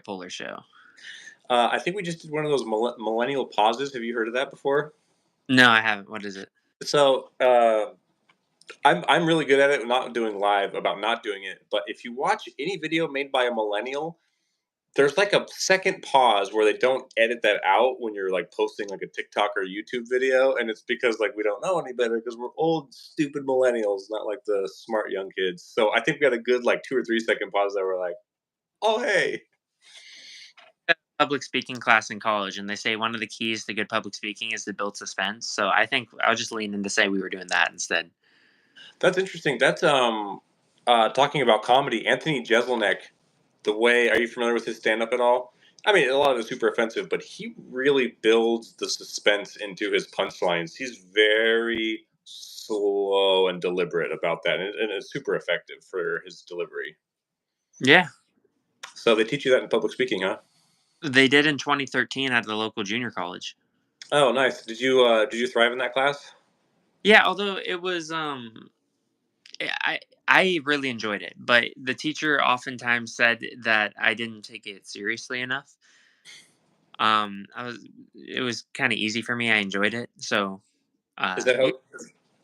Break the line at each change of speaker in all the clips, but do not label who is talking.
bipolar show.
I think we just did one of those millennial pauses. Have you heard of that before?
No, I haven't. What is it?
So I'm really good at it, not doing live about not doing it. But if you watch any video made by a millennial, there's like a second pause where they don't edit that out when you're like posting like a TikTok or YouTube video, and it's because like we don't know any better because we're old, stupid millennials, not like the smart young kids. So I think we got a good like 2 or 3 second pause that we're like, oh hey.
Public speaking class in college, and they say one of the keys to good public speaking is to build suspense. So I think I'll just lean in to say we were doing that instead.
That's interesting. That's talking about comedy. Anthony Jeselnik, the way are you familiar with his stand up at all? I mean, a lot of it's super offensive, but he really builds the suspense into his punchlines. He's very slow and deliberate about that, and it's super effective for his delivery.
Yeah,
So they teach you that in public speaking, huh?
they did in 2013 at the local junior college.
Oh, nice. Did you thrive in that class?
Yeah, although it was I really enjoyed it, but the teacher oftentimes said that I didn't take it seriously enough. I was It was kind of easy for me. I enjoyed it. So,
Is that
yeah.
how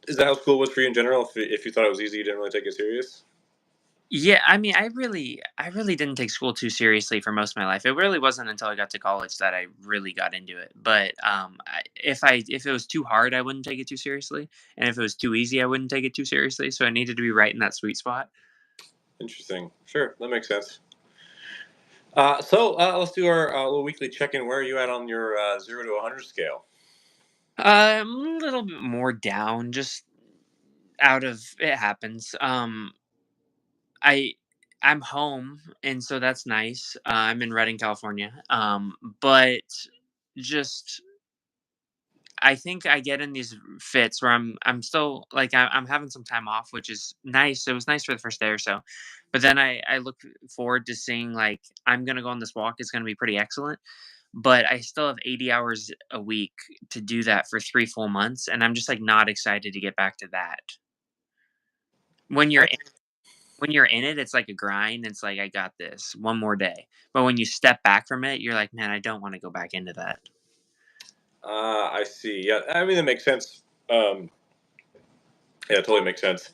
is that how school was for you in general? If you thought it was easy, you didn't really take it serious.
Yeah, I mean, I really didn't take school too seriously for most of my life. It really wasn't until I got to college that I really got into it. But if it was too hard, I wouldn't take it too seriously, and if it was too easy, I wouldn't take it too seriously. So I needed to be right in that sweet spot.
Interesting. Sure, that makes sense. Let's do our little weekly check-in. Where are you at on your 0 to 100 scale?
I'm a little bit more down, just out of it happens. I I'm home, and so that's nice. I'm in Redding, California. But just I think I get in these fits where I'm still like I'm having some time off, which is nice. It was nice for the first day or so, but then I look forward to seeing like I'm gonna go on this walk. It's gonna be pretty excellent, but I still have 80 hours a week to do that for 3 full months, and I'm just like not excited to get back to that. When you're
I,
in, when you're in it, it's like a grind. It's like I got this one more day, but when you step back from it, you're like, man, I don't want to go back into that.
I see. Yeah, I mean that makes sense. Um, yeah, it totally makes sense.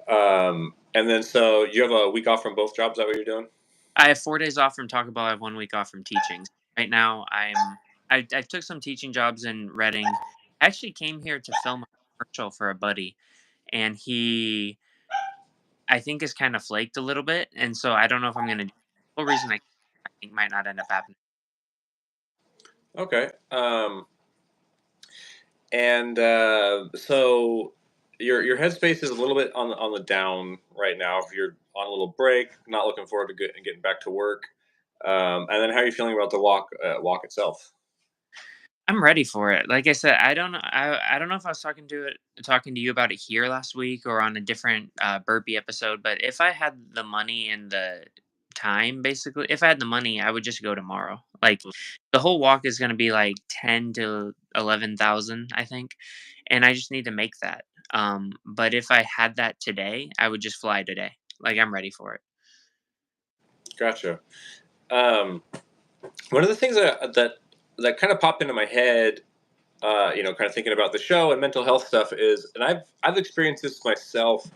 And then so you have a week off from both jobs. Is that what you're doing?
I have 4 days off from Taco Bell. I have 1 week off from teaching. Right now, I took some teaching jobs in Reading. I actually came here to film a commercial for a buddy, and he I think is kind of flaked a little bit, and so I don't know if I'm gonna. The whole reason I think might not end up happening.
Okay. And so your headspace is a little bit on the down right now. If you're on a little break, not looking forward to getting back to work. And then how are you feeling about the walk itself?
I'm ready for it. Like I said, I don't know. I don't know if I was talking to you about it here last week or on a different burpee episode. But if I had the money and the time, basically, if I had the money, I would just go tomorrow. Like the whole walk is going to be like 10 to 11,000, I think, and I just need to make that. But if I had that today, I would just fly today. Like I'm ready for it.
Gotcha. Um, One of the things that kind of popped into my head, kind of thinking about the show and mental health stuff is, and I've experienced this myself,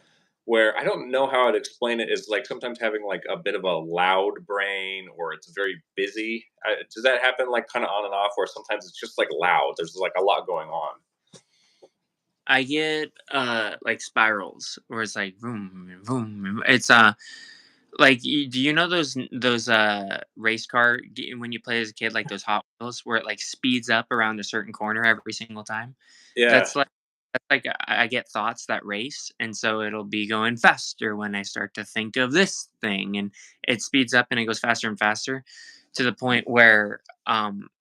where I don't know how I'd explain it. Is like sometimes having like a bit of a loud brain, or it's very busy. Does that happen like kind of on and off, or sometimes it's just like loud? There's like a lot going on.
I get like spirals where it's like boom, boom. It's like, do you know those race car when you play as a kid, like those Hot Wheels, where it like speeds up around a certain corner every single time?
Yeah,
That's like I get thoughts that race, and so it'll be going faster when I start to think of this thing, and it speeds up and it goes faster and faster to the point where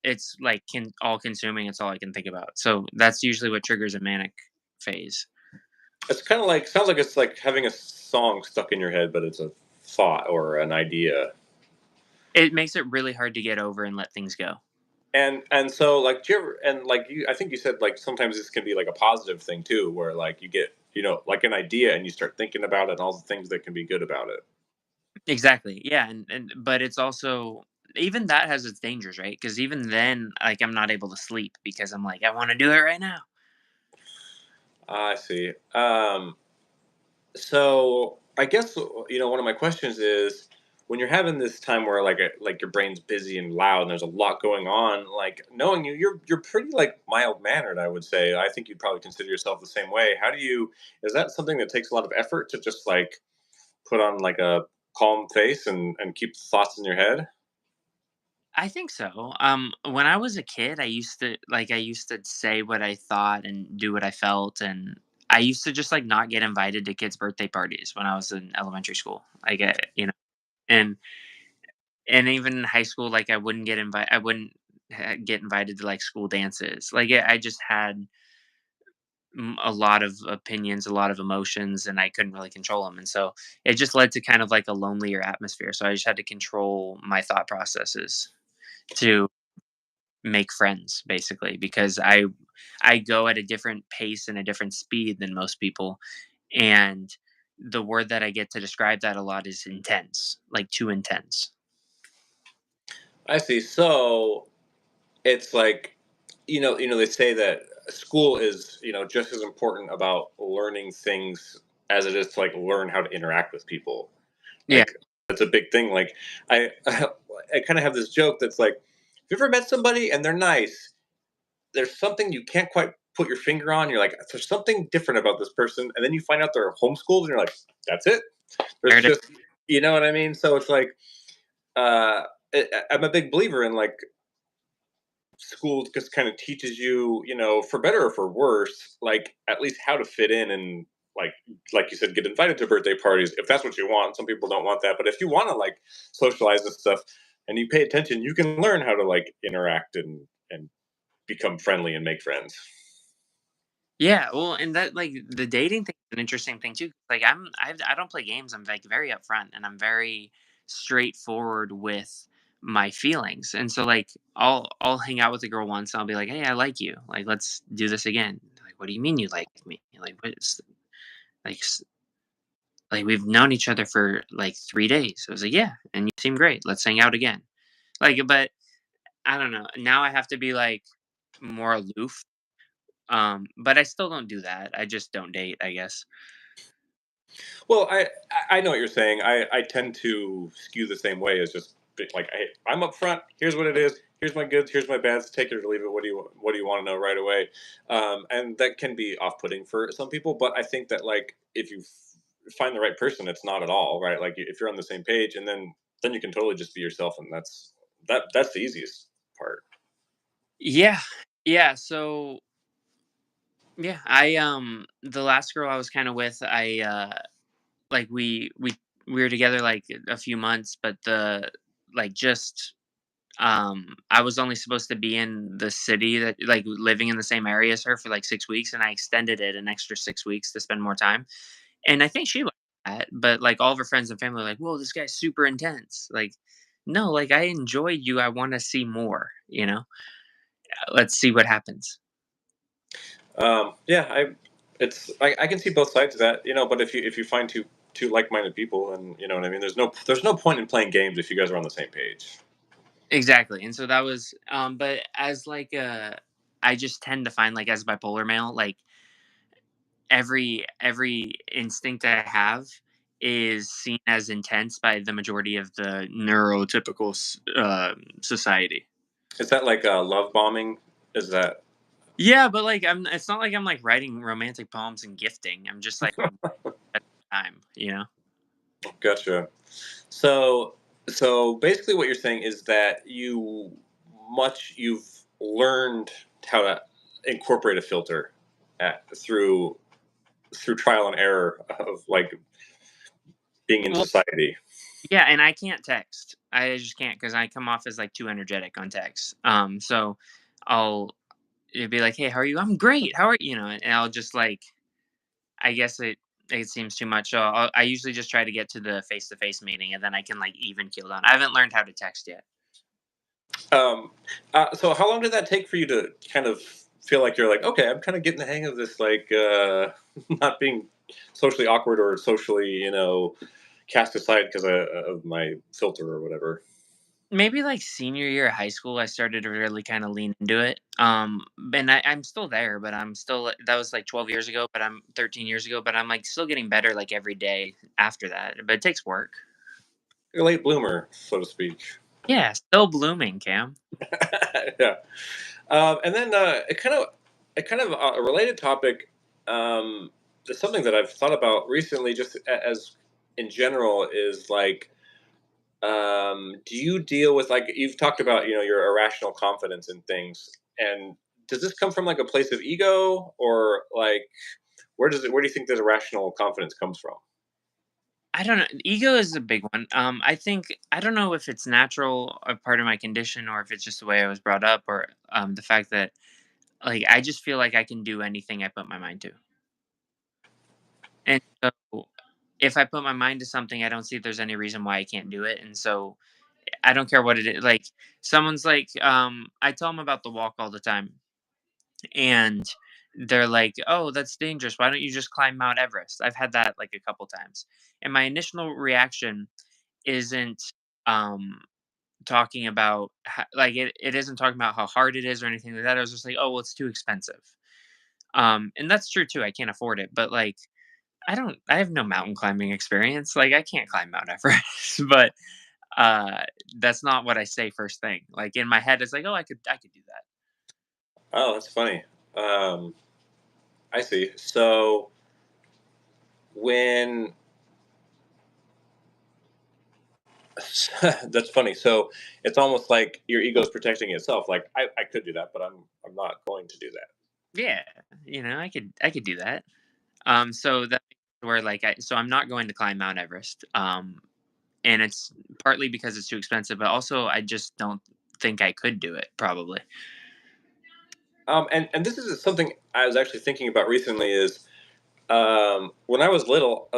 it's like all consuming. It's all I can think about. So that's usually what triggers a manic phase.
it's kind of like sounds like it's like having a song stuck in your head, but it's a thought or an idea.
It makes it really hard to get over and let things go.
And so like do you ever, and like you I think you said like sometimes this can be like a positive thing too, where like you get like an idea and you start thinking about it and all the things that can be good about it.
Exactly. Yeah, and but it's also even that has its dangers, right? Because even then, like, I'm not able to sleep because I'm like, I want to do it right now.
I see. So I guess one of my questions is when you're having this time where like your brain's busy and loud and there's a lot going on, like knowing you're pretty like mild mannered, I would say. I think you'd probably consider yourself the same way. How do you is that something that takes a lot of effort to just like put on like a calm face and keep the thoughts in your head?
I think so. When I was a kid, I used to say what I thought and do what I felt, and I used to just like not get invited to kids' birthday parties when I was in elementary school. And even in high school, like I wouldn't get invited to like school dances. I just had a lot of opinions, a lot of emotions, and I couldn't really control them. And so it just led to kind of like a lonelier atmosphere. So I just had to control my thought processes to make friends basically because I go at a different pace and a different speed than most people, and the word that I get to describe that a lot is intense, like too intense.
I see. So it's like they say that school is just as important about learning things as it is to like learn how to interact with people.
Yeah.
Like that's a big thing. Like I kind of have this joke that's like, if you ever met somebody and they're nice, there's something you can't quite put your finger on. You're like, there's something different about this person, and then you find out they're homeschooled, and you're like, that's it.
There
There's
it is.
just, you know what I mean. So it's like, uh, I'm a big believer in like school just kind of teaches you, for better or for worse, like at least how to fit in and like you said, get invited to birthday parties if that's what you want. Some people don't want that, but if you want to like socialize and stuff and you pay attention, you can learn how to like interact and become friendly and make friends.
Yeah, well, and that like the dating thing is an interesting thing too. Like I don't play games. I'm like very upfront and I'm very straightforward with my feelings. And so like I'll hang out with a girl once and I'll be like, "Hey, I like you. Like let's do this again." Like, "What do you mean you like me?" Like what is like s- like we've known each other for like 3 days. I was like, "Yeah, and you seem great. Let's hang out again." But I don't know. Now I have to be like more aloof. But I still don't do that. I just don't date, I guess.
Well, I know what you're saying. I tend to skew the same way as just like I'm up front. Here's what it is. Here's my goods. Here's my bads. Take it or leave it. What do you want to know right away? And that can be off putting for some people. But I think that like if you find the right person, it's not at all right. Like if you're on the same page, and then you can totally just be yourself, and that's the easiest part.
Yeah. Yeah, so yeah, I the last girl I was kind of with, like we were together like a few months, but the like just I was only supposed to be in the city that like living in the same area as her for like 6 weeks and I extended it an extra 6 weeks to spend more time. And I think she liked that, but like all of her friends and family were like, "Whoa, this guy's super intense." Like, no, like I enjoyed you. I want to see more, you know? Let's see what happens.
Yeah, I can see both sides of that, but if you find two like-minded people, and you know what I mean, there's no point in playing games if you guys are on the same page.
Exactly. And so that was but as like I just tend to find like as bipolar male, like every instinct I have is seen as intense by the majority of the neurotypical society.
Is that like love bombing? Is that
Yeah, but like it's not like I'm like writing romantic poems and gifting. I'm just like at the time, you know.
gotcha? So so basically, what you're saying is that you've learned how to incorporate a filter through trial and error of like being in
Well,
society.
yeah, and I can't text. I just can't because I come off as like too energetic on text. So I'll it'd be like, "Hey, how are you?" "I'm great. How are you?" You know, and I'll just like, I guess it seems too much. So I usually just try to get to the face to face meeting, and then I can like even keel down. I haven't learned how to text yet.
Um, so how long did that take for you to kind of feel like you're like, okay, I'm kind of getting the hang of this, like not being socially awkward or socially, cast aside because of my filter or whatever.
Maybe like senior year of high school, I started to really kind of lean into it. And I'm still there, but I'm still that was like 12 years ago, but I'm 13 years ago, but I'm like still getting better like every day after that. But it takes work.
You're a late bloomer, so to speak.
Yeah, still blooming, Cam.
Yeah. And then a related topic. There's something that I've thought about recently, just as in general, is like, do you deal with like you've talked about, your irrational confidence in things, and does this come from like a place of ego, or like where do you think this irrational confidence comes from?
I don't know. Ego is a big one. I think I don't know if it's natural, a part of my condition, or if it's just the way I was brought up, or the fact that like I just feel like I can do anything I put my mind to, and so if I put my mind to something, I don't see if there's any reason why I can't do it, and so I don't care what it is. Like someone's like, I tell them about the walk all the time, and they're like, "Oh, that's dangerous. Why don't you just climb Mount Everest?" I've had that like a couple times, and my initial reaction isn't um talking about like it isn't talking about how hard it is or anything like that. I was just like, "Oh, well, it's too expensive." And that's true too. I can't afford it, but like I have no mountain climbing experience. Like I can't climb Mount Everest, but uh that's not what I say first thing. Like in my head it's like, "Oh, I could do that."
Oh, that's funny. Um, I see. So when that's funny. So it's almost like your ego is protecting itself. Like I could do that, but I'm not going to do that.
Yeah, I could do that. So that's where like so I'm not going to climb Mount Everest. And it's partly because it's too expensive, but also I just don't think I could do it probably.
And this is something I was actually thinking about recently. Is when I was little,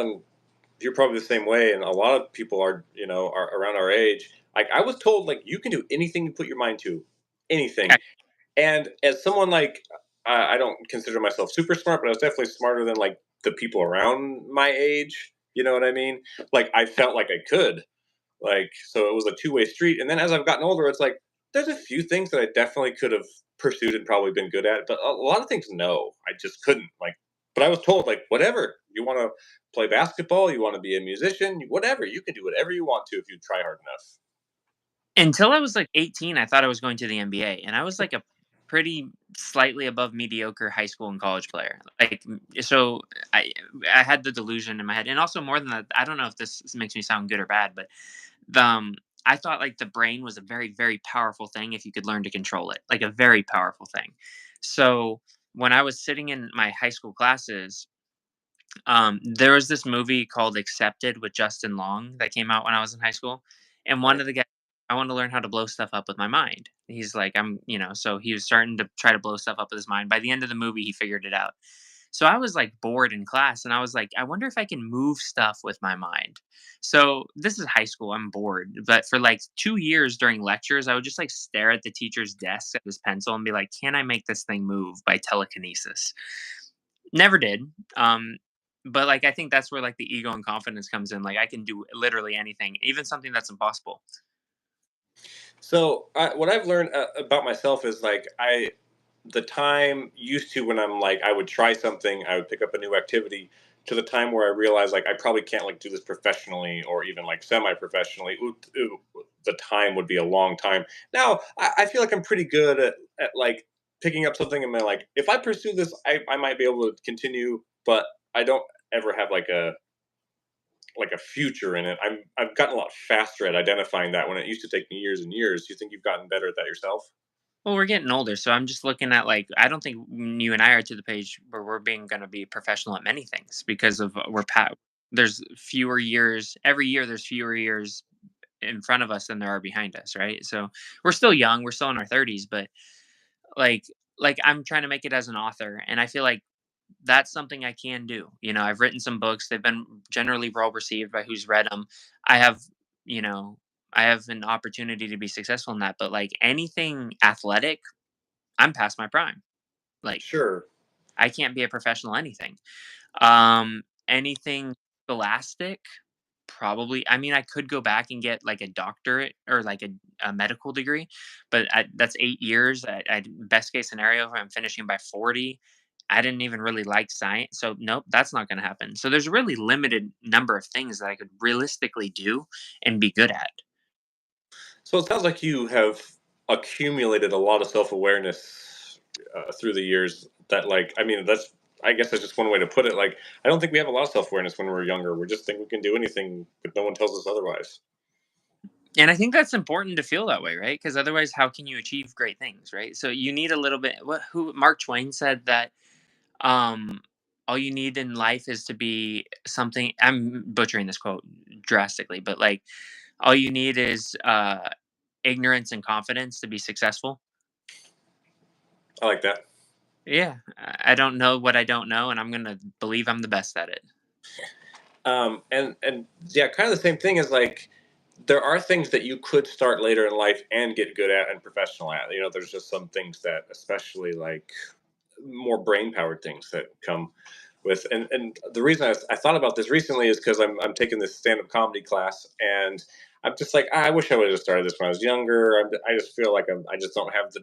you're probably the same way, and a lot of people are, are around our age. Like I was told, like you can do anything you put your mind to, anything.
Yeah.
And as someone like, I don't consider myself super smart, but I was definitely smarter than like the people around my age. You know what I mean? Like I felt like I could. Like so, it was a two-way street. And then as I've gotten older, it's like there's a few things that I definitely could have pursued and probably been good at, but a lot of things, no, I just couldn't. Like, but I was told like whatever you want to play basketball, you want to be a musician, whatever you can do whatever you want to if you try hard enough.
Until I was like 18, I thought I was going to the NBA, and I was like a pretty slightly above mediocre high school and college player. Like so I I had the delusion in my head. And also more than that, I don't know if this makes me sound good or bad, but the I thought like the brain was a very very powerful thing if you could learn to control it. Like a very powerful thing. So when I was sitting in my high school classes, there was this movie called Accepted with Justin Long that came out when I was in high school, and one
Right.
of the guys, I want to learn how to blow stuff up with my mind. He's like, so he was starting to try to blow stuff up with his mind. By the end of the movie, he figured it out. So I was like bored in class, and I was like, I wonder if I can move stuff with my mind. So this is high school. I'm bored, but for like 2 years during lectures, I would just like stare at the teacher's desk at his pencil and be like, "Can I make this thing move by telekinesis?" Never did. Um, but like I think that's where like the ego and confidence comes in. Like I can do literally anything, even something that's impossible.
So what I've learned about myself is like the time used to when I'm like I would try something, I would pick up a new activity, to the time where I realize like I probably can't like do this professionally or even like semi-professionally. The time would be a long time. Now I feel like I'm pretty good at like picking up something and like if I pursue this, I might be able to continue, but I don't ever have like a future in it. I've gotten a lot faster at identifying that when it used to take me years and years. Do you think you've gotten better at that yourself?
Well, we're getting older, so I'm just looking at like I don't think you and I are to the page where we're being going to be professional at many things because of there's fewer years every year. There's fewer years in front of us than there are behind us, right? So we're still young. We're still in our 30s, but like I'm trying to make it as an author, and I feel like that's something I can do. I've written some books. They've been generally well received by who's read them. I have, you know, I have an opportunity to be successful in that. But like anything athletic, I'm past my prime. Like
Sure.
I can't be a professional anything. Anything scholastic. probably, I mean, I could go back and get like a doctorate or like a medical degree, but that's 8 years. Best case scenario, if I'm finishing by 40, I didn't even really like science. So, nope, that's not going to happen. So, there's a really limited number of things that I could realistically do and be good at.
So it sounds like you have accumulated a lot of self awareness through the years. That, like, I mean, that's, I guess that's just one way to put it. Like, I don't think we have a lot of self awareness when we're younger. We just think we can do anything, but no one tells us otherwise.
And I think that's important to feel that way, right? Because otherwise, how can you achieve great things, right? So, you need a little bit, who Mark Twain said that um all you need in life is to be something. I'm butchering this quote drastically, but like all you need is ignorance and confidence to be successful.
I like that.
Yeah, I don't know what I don't know, and I'm gonna believe I'm the best at it.
And yeah, kind of the same thing is like there are things that you could start later in life and get good at and professional at. You know, there's just some things that, especially like more brain powered things that come with. And the reason I thought about this recently is because I'm taking this stand up comedy class, and I'm just like, I wish I would have started this when I was younger. I just feel like I just don't have the.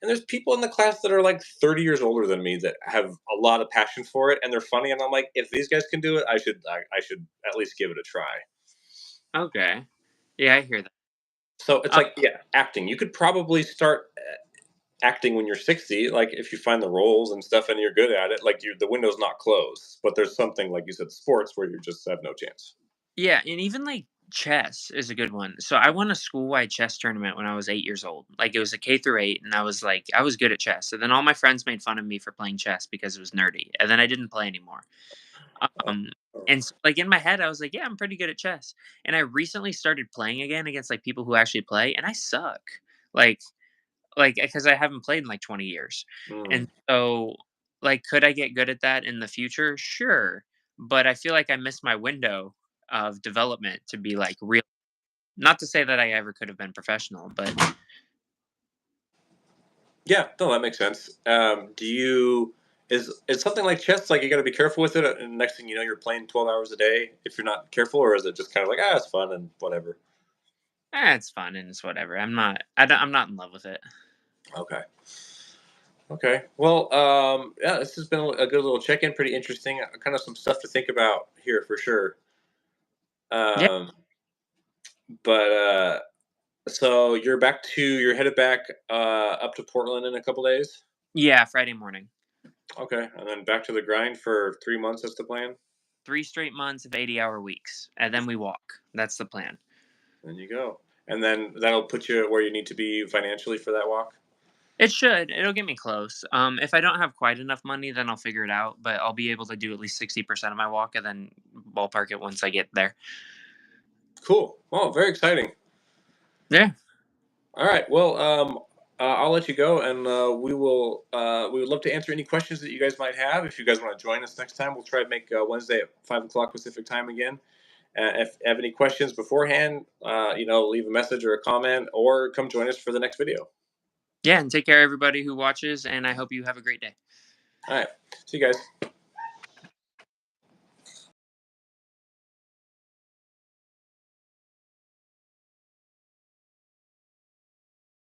And there's people in the class that are like 30 years older than me that have a lot of passion for it, and they're funny. And I'm like, if these guys can do it, I should at least give it a try.
Okay, yeah, I hear that.
So it's
Uh,
like, yeah, acting. You could probably start acting when you're 60, like if you find the roles and stuff and you're good at it, like, the window's not closed. But there's something like you said, sports, where you just have no chance.
yeah, and even like chess is a good one. So I won a school-wide chess tournament when I was 8 years old. Like it was a K through 8, and I was good at chess. So then all my friends made fun of me for playing chess because it was nerdy, and then I didn't play anymore.
Oh,
Um,
oh.
and so, like in my head, I was like, "Yeah, I'm pretty good at chess." And I recently started playing again against like people who actually play, and I suck. Like, because I haven't played in like 20 years,
Mm.
and so like, could I get good at that in the future? Sure, but I feel like I missed my window of development to be like real. Not to say that I ever could have been professional, but
Yeah, no, that makes sense. Do you is something like chess, like, you got to be careful with it, and next thing you know, you're playing 12 hours a day if you're not careful, or is it just kind of like, it's fun and whatever?
it's fun and it's whatever. I'm not in love with it.
Okay. Okay. Well, yeah, this has been a good little check in. Pretty interesting. Kind of some stuff to think about here for sure.
Yeah,
Um, but so you're headed back up to Portland in a couple days.
yeah. Friday morning.
Okay, and then back to the grind for 3 months. That's the plan.
3 straight months of 80-hour weeks, and then we walk. That's the plan.
Then you go, and then that'll put you where you need to be financially for that walk.
It should. It'll get me close. If I don't have quite enough money, then I'll figure it out. But I'll be able to do at least 60% of my walk, and then ballpark it once I get there.
Cool. Well, very exciting.
Yeah.
All right. Well, I'll let you go, and we would love to answer any questions that you guys might have. If you guys want to join us next time, we'll try to make Wednesday at 5 o'clock Pacific time again. If you have any questions beforehand, leave a message or a comment, or come join us for the next video.
Yeah. And take care, everybody who watches. And I hope you have a great day.
All right. See you guys.